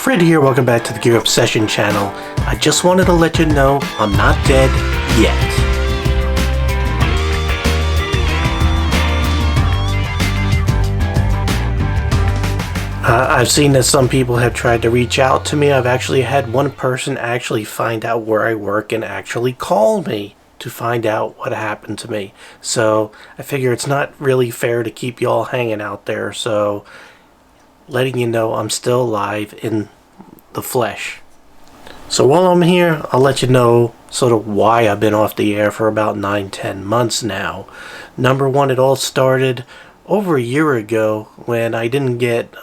Fred here, welcome back to the Gear Obsession channel. I just wanted to let you know I'm not dead yet. I've seen that some people have tried to reach out to me. I've actually had one person actually find out where I work and actually call me to find out what happened to me. So I figure it's not really fair to keep y'all hanging out there. So letting you know I'm still alive in the flesh. So while I'm here, I'll let you know sort of why I've been off the air for about 9-10 months now. Number one, it all started over a year ago when I didn't get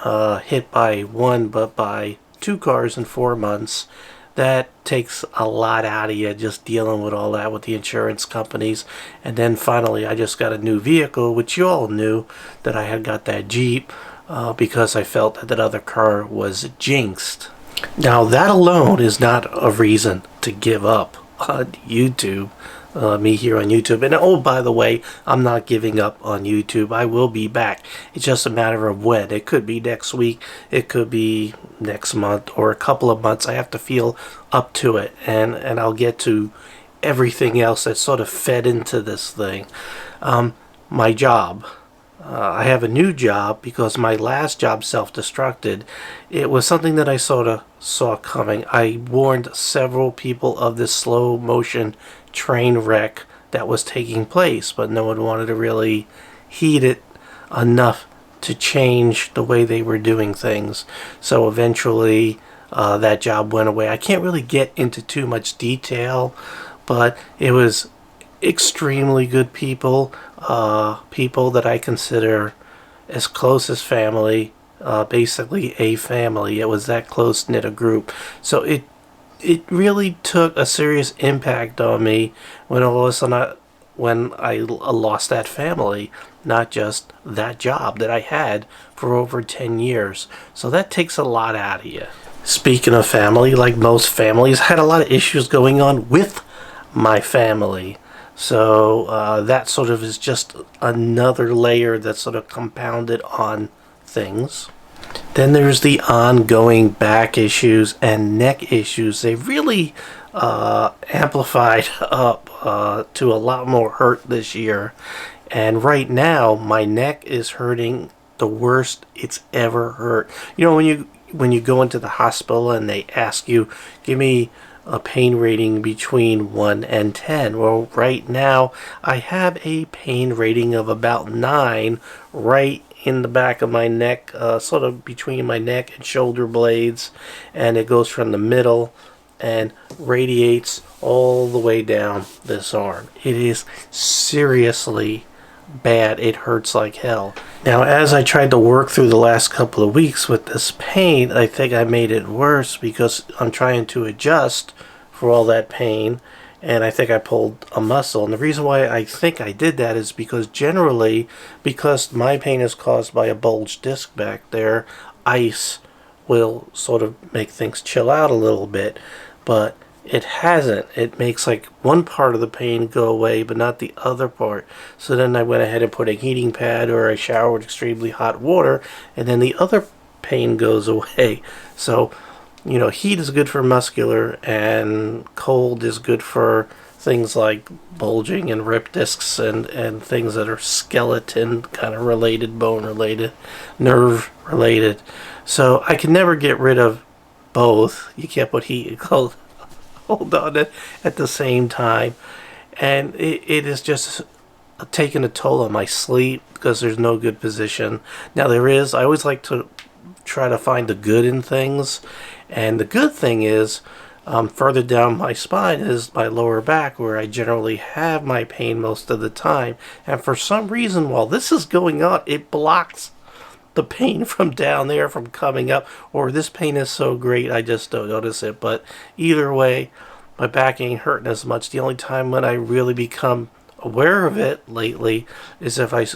hit by one but by 2 cars in 4 months. That takes a lot out of you, just dealing with all that with the insurance companies. And then finally I just got a new vehicle, which you all knew that I had got that Jeep because I felt that that other car was jinxed. Now that alone is not a reason to give up on YouTube. Me here on YouTube. And oh, by the way, I'm not giving up on YouTube. I will be back. It's just a matter of when. It could be next week. It could be next month or a couple of months. I have to feel up to it. And I'll get to everything else that sort of fed into this thing. My job. I have a new job because my last job self-destructed. It was something that I sort of saw coming. I warned several people of this slow motion train wreck that was taking place, but no one wanted to really heed it enough to change the way they were doing things. So eventually that job went away. I can't really get into too much detail, but it was extremely good people, people that I consider as close as family, basically a family. It was that close-knit a group. So it really took a serious impact on me when all of a sudden when I lost that family, not just that job that I had for over 10 years. So that takes a lot out of you. Speaking of family, like most families, I had a lot of issues going on with my family. So that sort of is just another layer that's sort of compounded on things. Then there's the ongoing back issues and neck issues. They really amplified up to a lot more hurt this year. And right now, my neck is hurting the worst it's ever hurt. You know, when you go into the hospital and they ask you, give me a pain rating between 1 and 10. Well, right now I have a pain rating of about 9 right in the back of my neck, sort of between my neck and shoulder blades, and it goes from the middle and radiates all the way down this arm. It is seriously bad. It hurts like hell. Now, as I tried to work through the last couple of weeks with this pain, I think I made it worse because I'm trying to adjust for all that pain, and I think I pulled a muscle. And the reason why I think I did that is because generally, because my pain is caused by a bulged disc back there, ice will sort of make things chill out a little bit, but it hasn't. It makes like one part of the pain go away, but not the other part. So then I went ahead and put a heating pad, or I showered with extremely hot water, and then the other pain goes away. So, you know, heat is good for muscular, and cold is good for things like bulging and rip discs and things that are skeleton kind of related, bone related, nerve related. So I can never get rid of both. You can't put heat and cold hold on it at the same time, and it is just taking a toll on my sleep because there's no good position. Now I always like to try to find the good in things, and the good thing is further down my spine is my lower back, where I generally have my pain most of the time, and for some reason while this is going on, it blocks the pain from down there from coming up, or this pain is so great I just don't notice it. But either way, my back ain't hurting as much. The only time when I really become aware of it lately is if I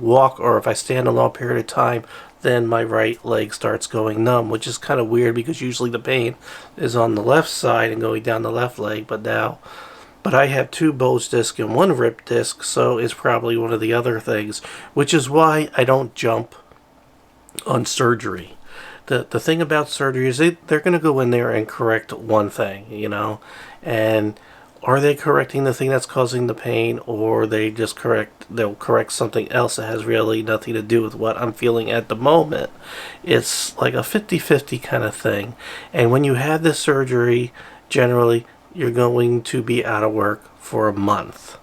walk, or if I stand a long period of time, then my right leg starts going numb, which is kind of weird because usually the pain is on the left side and going down the left leg, but I have 2 bulged discs and 1 ripped disc, so it's probably one of the other things, which is why I don't jump on surgery. the thing about surgery is they're going to go in there and correct one thing, you know, and are they correcting the thing that's causing the pain, or they'll correct something else that has really nothing to do with what I'm feeling at the moment. It's like a 50-50 kind of thing. And when you have this surgery, generally you're going to be out of work for a month.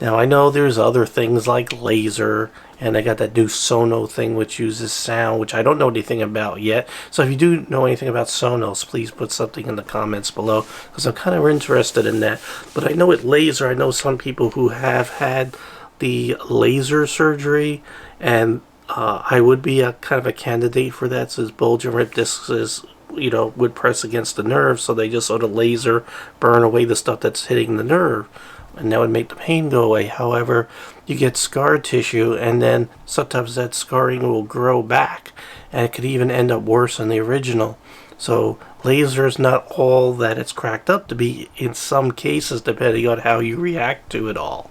Now I know there's other things like laser, and I got that new Sono thing which uses sound, which I don't know anything about yet. So if you do know anything about Sonos, please put something in the comments below, because I'm kind of interested in that. But I know with laser, I know some people who have had the laser surgery, and I would be a kind of a candidate for that, since bulge and rip discs is, you know, would press against the nerve, so they just sort of laser burn away the stuff that's hitting the nerve, and that would make the pain go away. However, you get scar tissue, and then sometimes that scarring will grow back, and it could even end up worse than the original. So laser is not all that it's cracked up to be in some cases, depending on how you react to it all.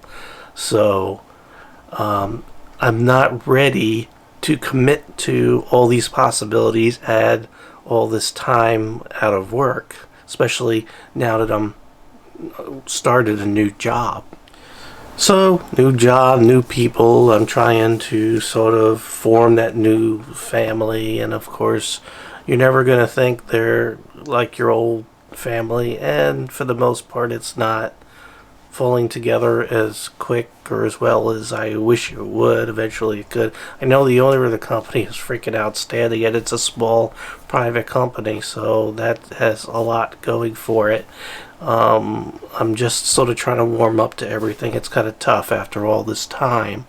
So I'm not ready to commit to all these possibilities, add all this time out of work, especially now that I'm started a new job. So, new job, new people, I'm trying to sort of form that new family, and of course, you're never going to think they're like your old family, and for the most part, it's not falling together as quick or as well as I wish it would. Eventually it could. I know the owner of the company is freaking outstanding, yet it's a small private company, so that has a lot going for it. I'm just sort of trying to warm up to everything. It's kind of tough after all this time.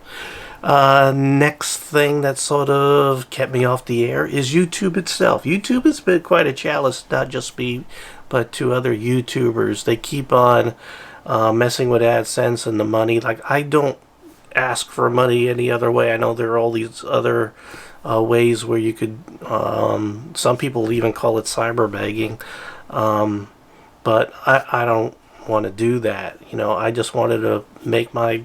Next thing that sort of kept me off the air is YouTube itself. YouTube has been quite a challenge, not just me, but to other YouTubers. They keep on messing with AdSense and the money. Like, I don't ask for money any other way. I know there are all these other ways where you could, some people even call it cyber begging, but I don't want to do that. You know, I just wanted to make my,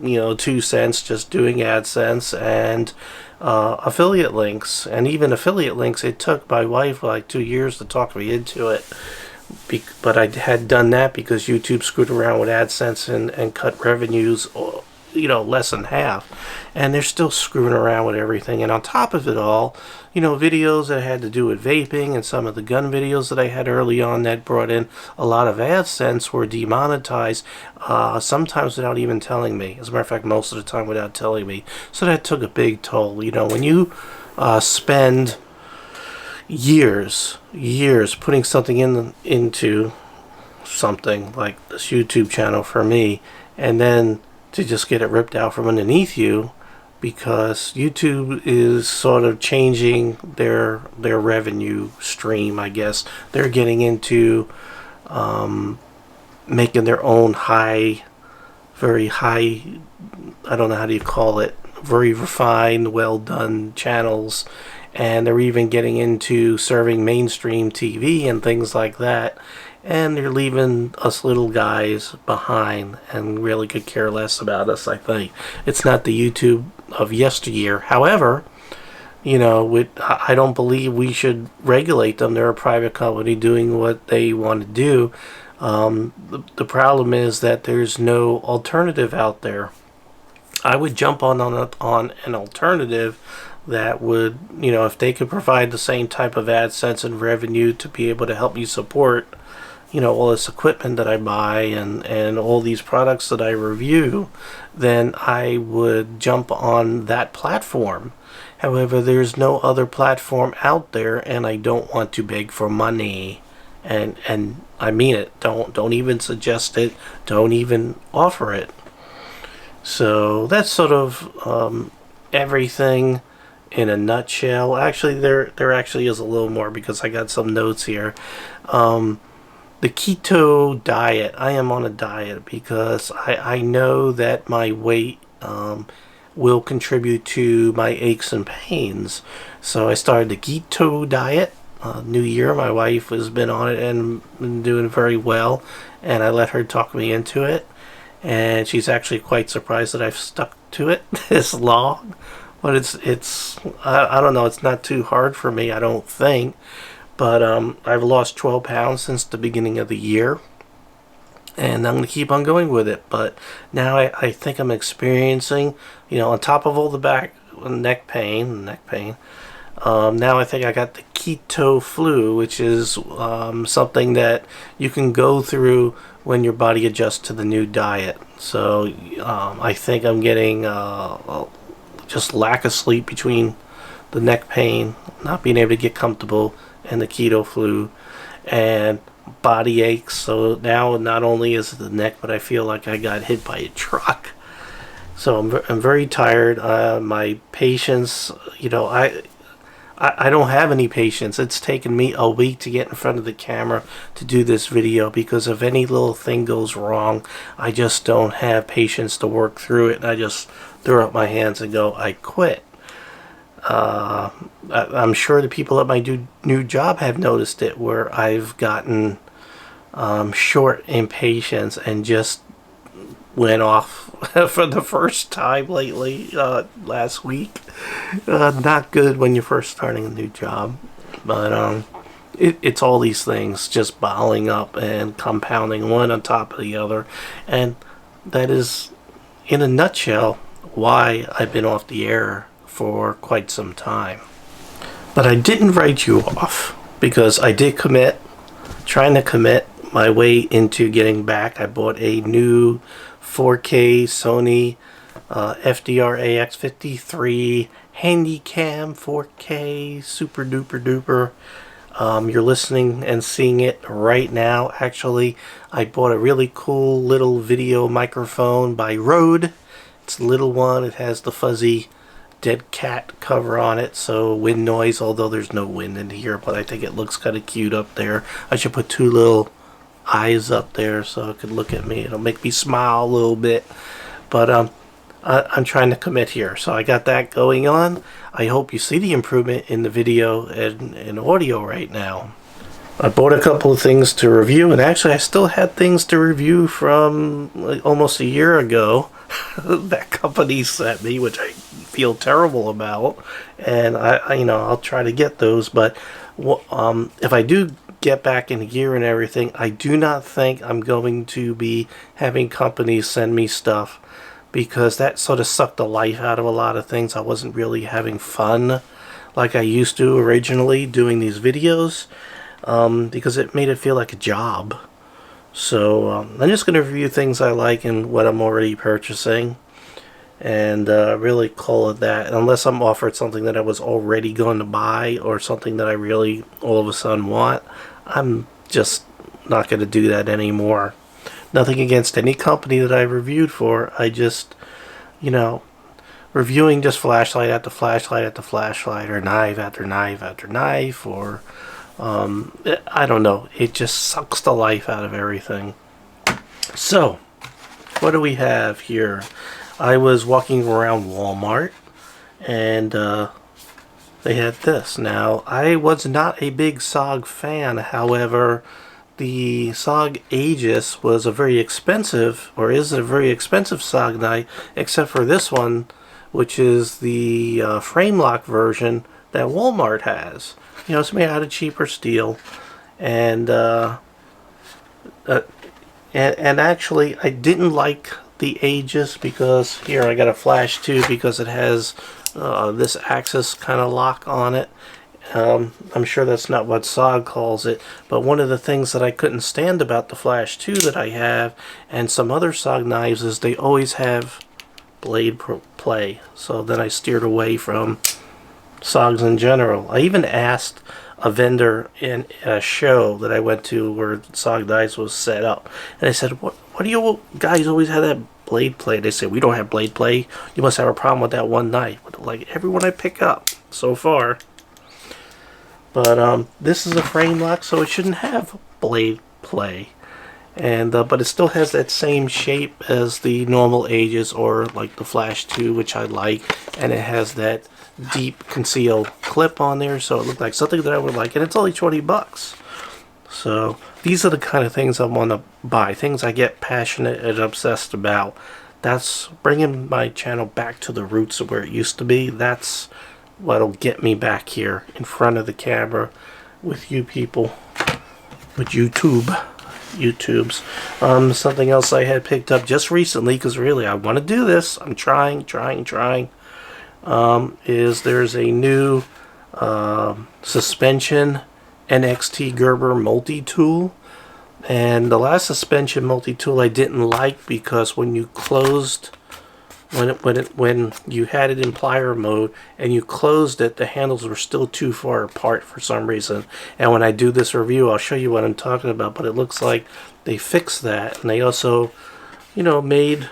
2 cents just doing AdSense and affiliate links. And even affiliate links, it took my wife like 2 years to talk me into it. But I had done that because YouTube screwed around with AdSense and cut revenues, less than half. And they're still screwing around with everything. And on top of it all, videos that had to do with vaping and some of the gun videos that I had early on that brought in a lot of AdSense were demonetized, sometimes without even telling me. As a matter of fact, most of the time without telling me. So that took a big toll. When you spend years putting something into something like this YouTube channel for me, and then to just get it ripped out from underneath you because YouTube is sort of changing their revenue stream, I guess. They're getting into making their own very high, I don't know how do you call it, very refined, well done channels. And they're even getting into serving mainstream TV and things like that. And they're leaving us little guys behind and really could care less about us, I think. It's not the YouTube of yesteryear. However, I don't believe we should regulate them. They're a private company doing what they want to do. The problem is that there's no alternative out there. I would jump on an alternative that would, if they could provide the same type of AdSense and revenue to be able to help me support, all this equipment that I buy and all these products that I review, then I would jump on that platform. However, there's no other platform out there, and I don't want to beg for money. And I mean it. Don't even suggest it. Don't even offer it. So that's sort of everything in a nutshell. Actually, there actually is a little more because I got some notes here. The Keto Diet. I am on a diet because I know that my weight will contribute to my aches and pains. So I started the Keto Diet. New year, my wife has been on it and been doing very well, and I let her talk me into it. And she's actually quite surprised that I've stuck to it this long. But I don't know, it's not too hard for me, I don't think. But I've lost 12 pounds since the beginning of the year, and I'm going to keep on going with it. But now I think I'm experiencing, on top of all the neck pain, now I think I got the Keto Flu, which is something that you can go through when your body adjusts to the new diet. So I think I'm getting just lack of sleep between the neck pain, not being able to get comfortable, and the Keto Flu, and body aches. So now not only is it the neck, but I feel like I got hit by a truck. So I'm very tired. My patience, I don't have any patience. It's taken me a week to get in front of the camera to do this video, because if any little thing goes wrong, I just don't have patience to work through it, and I just throw up my hands and go, I quit. I'm sure the people at my new job have noticed it, where I've gotten short in patience and just went off for the first time lately, last week. Not good when you're first starting a new job, but it's all these things just bottling up and compounding one on top of the other, and that is, in a nutshell, why I've been off the air for quite some time. But I didn't write you off, because I did trying to commit my way into getting back. I bought a new 4K Sony FDR AX53 Handycam 4K super duper duper. You're listening and seeing it right now. Actually, I bought a really cool little video microphone by Rode. It's a little one. It has the fuzzy dead cat cover on it, so wind noise, although there's no wind in here, but I think it looks kind of cute up there. I should put two little eyes up there so it could look at me. It'll make me smile a little bit. But I'm trying to commit here, so I got that going on. I hope you see the improvement in the video and audio right now. I bought a couple of things to review, and actually I still had things to review from like almost a year ago that company sent me, which I feel terrible about, and I'll try to get those. But if I do get back in gear and everything, I do not think I'm going to be having companies send me stuff, because that sort of sucked the life out of a lot of things. I wasn't really having fun like I used to originally doing these videos, because it made it feel like a job. So I'm just going to review things I like and what I'm already purchasing, and really call it that, unless I'm offered something that I was already going to buy, or something that I really all of a sudden want. I'm just not going to do that anymore. Nothing against any company that I reviewed for. I just, reviewing just flashlight after flashlight after flashlight, or knife after knife after knife, or I don't know, it just sucks the life out of everything. So what do we have here? I was walking around Walmart, and they had this. Now, I was not a big Sog fan. However, the Sog Aegis was a very expensive, or is a very expensive Sog knife, except for this one, which is the frame lock version that Walmart has. It's made out of cheaper steel, and actually, I didn't like the Aegis, because here I got a flash too, because it has this axis kind of lock on it. I'm sure that's not what Sog calls it, but one of the things that I couldn't stand about the Flash 2 that I have, and some other Sog knives, is they always have blade play. So then I steered away from Sogs in general. I even asked a vendor in a show that I went to where Sog knives was set up, and I said, what do you guys always have that blade play? They said, we don't have blade play. You must have a problem with that one knife. Like everyone I pick up so far. But this is a frame lock, so it shouldn't have blade play, and but it still has that same shape as the normal Aegis, or like the Flash 2, which I like, and it has that deep concealed clip on there, so it looked like something that I would like, and it's only 20 bucks. So these are the kind of things I want to buy, things I get passionate and obsessed about. That's bringing my channel back to the roots of where it used to be. That's what'll get me back here in front of the camera with you people, with YouTubes. Something else I had picked up just recently, because really I want to do this. I'm trying. Is there's a new suspension NXT Gerber multi-tool. And the last suspension multi-tool I didn't like because when you closed, when you had it in plier mode and you closed it, the handles were still too far apart for some reason. And when I do this review, I'll show you what I'm talking about. But it looks like they fixed that, and they also, made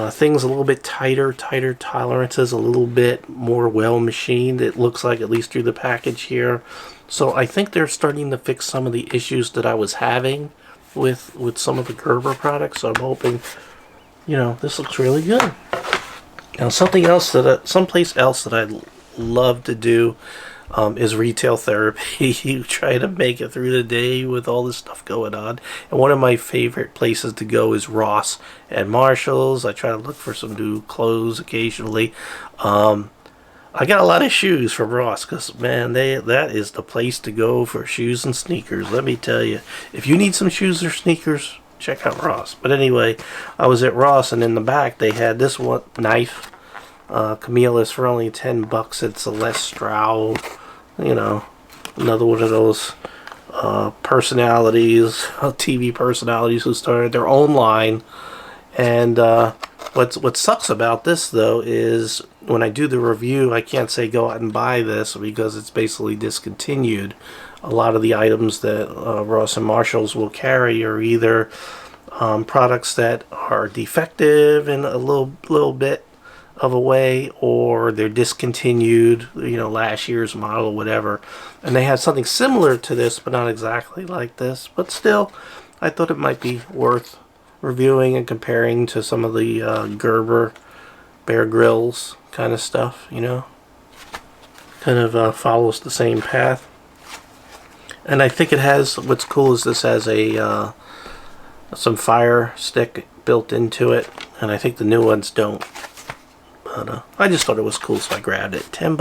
things a little bit tighter tolerances, a little bit more well machined. It looks like, at least through the package here. So I think they're starting to fix some of the issues that I was having with some of the Gerber products. So I'm hoping, this looks really good. Now something else someplace else that I'd love to do is retail therapy. You try to make it through the day with all this stuff going on. And one of my favorite places to go is Ross and Marshall's. I try to look for some new clothes occasionally. I got a lot of shoes from Ross because, man, that is the place to go for shoes and sneakers. Let me tell you, if you need some shoes or sneakers, check out Ross. But anyway, I was at Ross, and in the back they had this one knife. Camille's for only $10. It's a Les Stroud, another one of those personalities, TV personalities who started their own line. And what sucks about this though is when I do the review, I can't say go out and buy this because it's basically discontinued. A lot of the items that Ross and Marshalls will carry are either products that are defective in a little bit of a way, or they're discontinued, last year's model or whatever. And they have something similar to this, but not exactly like this. But still, I thought it might be worth reviewing and comparing to some of the Gerber, Bear Grylls kind of stuff, kind of follows the same path. And I think it has, what's cool is this has a some fire stick built into it, and I think the new ones don't. But I just thought it was cool, so I grabbed it. $10,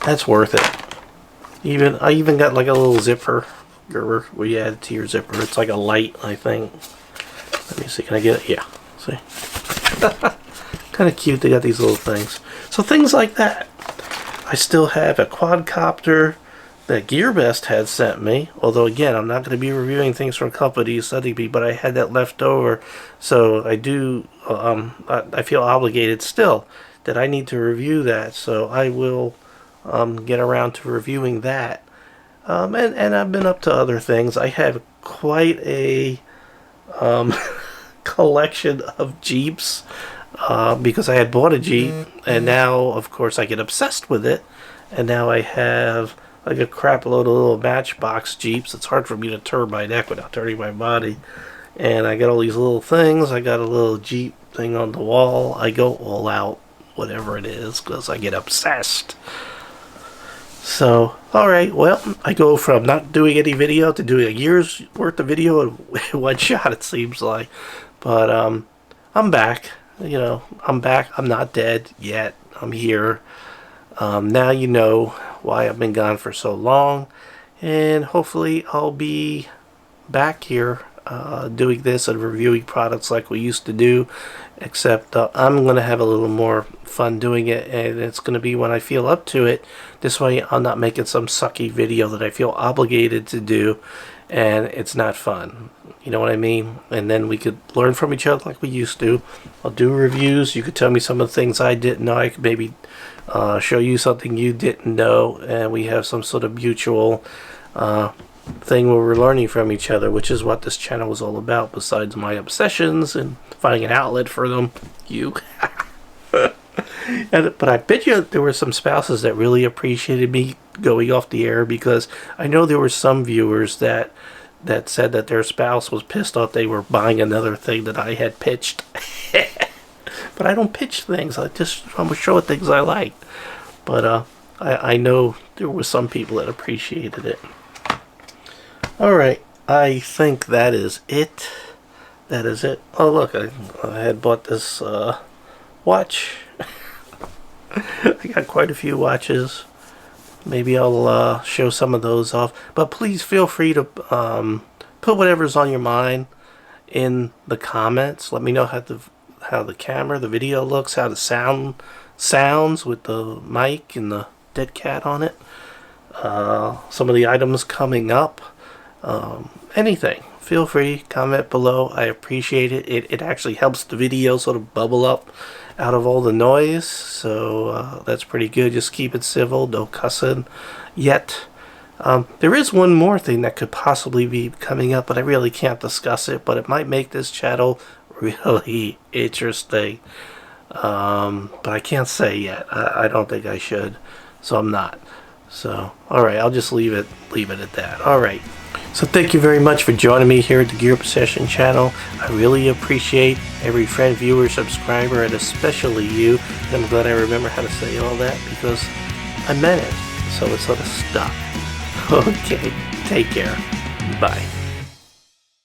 that's worth it. I even got like a little zipper, Gerber, where you add it to your zipper. It's like a light, I think. Let me see, can I get it? Yeah, see. Kind of cute, they got these little things. So things like that. I still have a quadcopter that GearBest had sent me. Although again, I'm not going to be reviewing things from companies, but I had that left over. So I do, I feel obligated still that I need to review that. So I will get around to reviewing that. And I've been up to other things. I have quite a collection of Jeeps. Because I had bought a Jeep, and now, of course, I get obsessed with it, and now I have like a crap load of little Matchbox Jeeps. It's hard for me to turn my neck without turning my body, and I got all these little things. I got a little Jeep thing on the wall. I go all out, whatever it is, because I get obsessed. So, alright, well, I go from not doing any video to doing a year's worth of video in one shot, it seems like. But, I'm back. I'm back. I'm not dead yet. I'm here. Now you know why I've been gone for so long. And hopefully I'll be back here doing this and reviewing products like we used to do. Except I'm going to have a little more fun doing it. And it's going to be when I feel up to it. This way I'm not making some sucky video that I feel obligated to do. And it's not fun. You know what I mean? And then we could learn from each other like we used to. I'll do reviews. You could tell me some of the things I didn't know. I could maybe show you something you didn't know. And we have some sort of mutual thing where we're learning from each other, which is what this channel is all about, besides my obsessions and finding an outlet for them. But I bet you there were some spouses that really appreciated me going off the air, because I know there were some viewers that said that their spouse was pissed off they were buying another thing that I had pitched. But I don't pitch things. I'm showing things I like. But I know there were some people that appreciated it. Alright, I think that is it that is it. Oh look, I had bought this watch. I got quite a few watches. Maybe I'll show some of those off. But please feel free to put whatever's on your mind in the comments. Let me know how the camera, the video looks, how the sounds with the mic and the dead cat on it. Some of the items coming up. Anything. Feel free, comment below. I appreciate it. It actually helps the video sort of bubble up out of all the noise. So that's pretty good. Just keep it civil. No cussing yet. There is one more thing that could possibly be coming up, but I really can't discuss it. But it might make this channel really interesting. But I can't say yet. I don't think I should. So I'm not. So, alright, I'll just leave it at that. Alright. So thank you very much for joining me here at the Gear Obsession channel. I really appreciate every friend, viewer, subscriber, and especially you. And I'm glad I remember how to say all that because I meant it. So it sort of stuck. Okay, take care. Bye.